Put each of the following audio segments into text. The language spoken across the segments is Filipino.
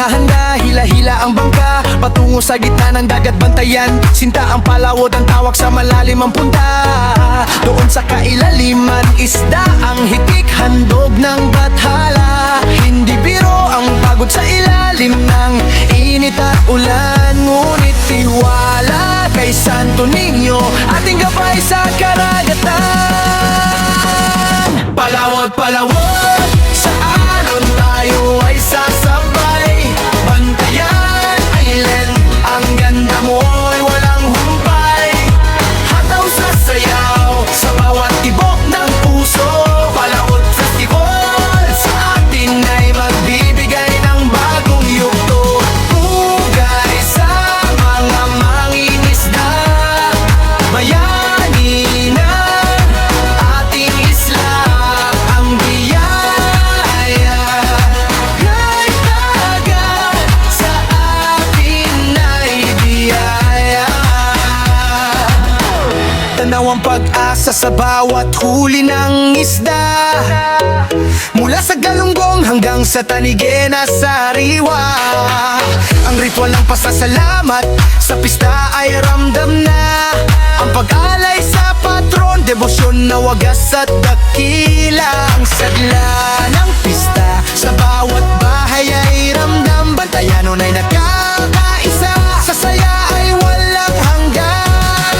hahanda, hila-hila ang bangka patungo sa gitna ng dagat bantayan. Sinta ang palawod, ang tawak sa malalim ang punta. Doon sa kailaliman, isda ang hitik, handog ng bathala. Hindi biro ang pagod sa ilalim ng init at ulan. Ngunit tiwala kay Santo Niño, ating gabay sa karagatan. Palawod, palawod, sa alon tayo ay sasabay. Bantayan Island, ang ganda mo'y walang humpay. Hataw sa sayaw, sa bawat tibok ng puso. Palawod Festival, sa atin ay magbibigay ng bagong yugto. Pugay sa mga mangingisda, bayani na ating isla. Ang biyaya kay dagat, sa atin ay biyaya. Tanaw ang pag-asa sa bawat huli ng isda, mula sa galunggong hanggang sa tanige na sariwa. Ang ritual ng pasasalamat sa pista ay ramdam na. Ang pag-alay sa patron, debosyon na wagas at dakila. Ang sadla ng pista sa bawat bahay ay ramdam. Bantayanon ay nagkakaisa, sa saya ay walang hanggan.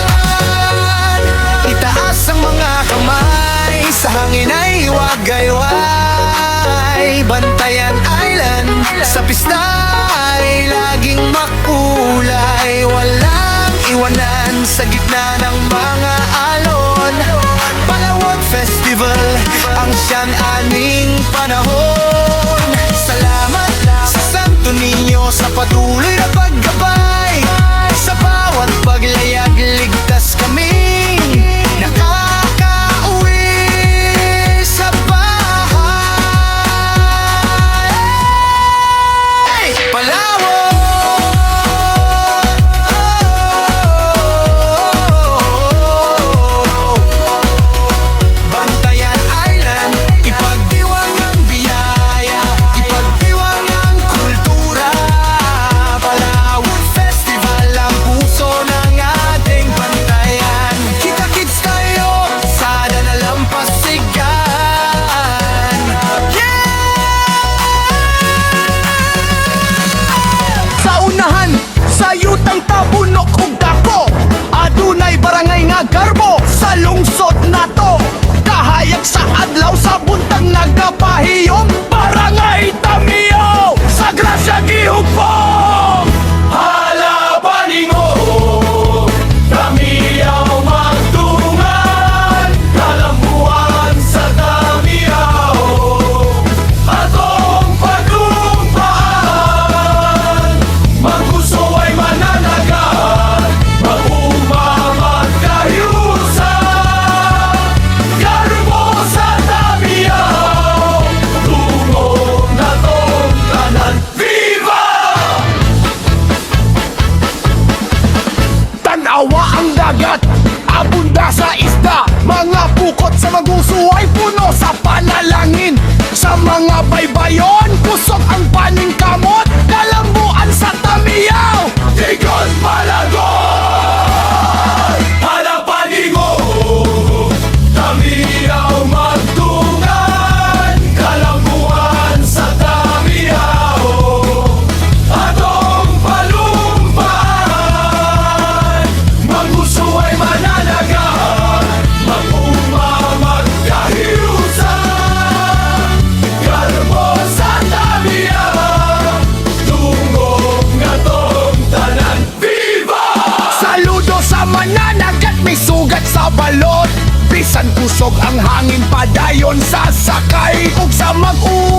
Itaas ang mga kamay, sa hangin ay wagayway. Bantayan Island, sa pista ay laging makulay. Walang iwanan sa gitna ng mga alon. Palawod Festival, ang siyang aning panahon. Salamat sa Santo Niño sa patuloy na paggabay. Sa bawat paglayag, ligtas kami nakakauwi sa bahay. Palawod, Bantayan Island, ipagdiwang ang biyaya, ipagdiwang ang kultura. Palawod Festival, ang puso ng ating bantayan. Kita-kits tayo sa Danalampasigan. Sa unahan, sa yutang tabunok ug dako, adunay barangay nga garbo sa lungsod nato. Kahayag sa adlaw sa buntang nagapahiyom, barangay Tamiyaw sa Gracia Gihugpong. Halapaningo, Tamiyaw magtungan, kalambuan sa Tamiyaw, atong paglumpaan. Maggusto ay mananagan, mag-umamag kahiusan. Garbo sa Tamiyaw, tungog na tong tanan. Viva! Tanawa ang dagat, abunda sa isda, mga pukot sa maguso ay puno sa panalangin. Sa mga baybayon, kusog ang paning kamot, kalambuan sa Tamiyaw, Tigon Palagon! Halapaningo, Tamiyaw magtungan, kalambuan sa Tamiyaw, atong palumpaan. Maggusto ay mananagan, mag-umamag kahiusan. Garbo sa Tamiyaw, tungog nga tong tanan. Viva! Saludo sa mananagat, may sugat sa balot. Bisan kusog ang hangin, padayon sa sakay ug sa mag-u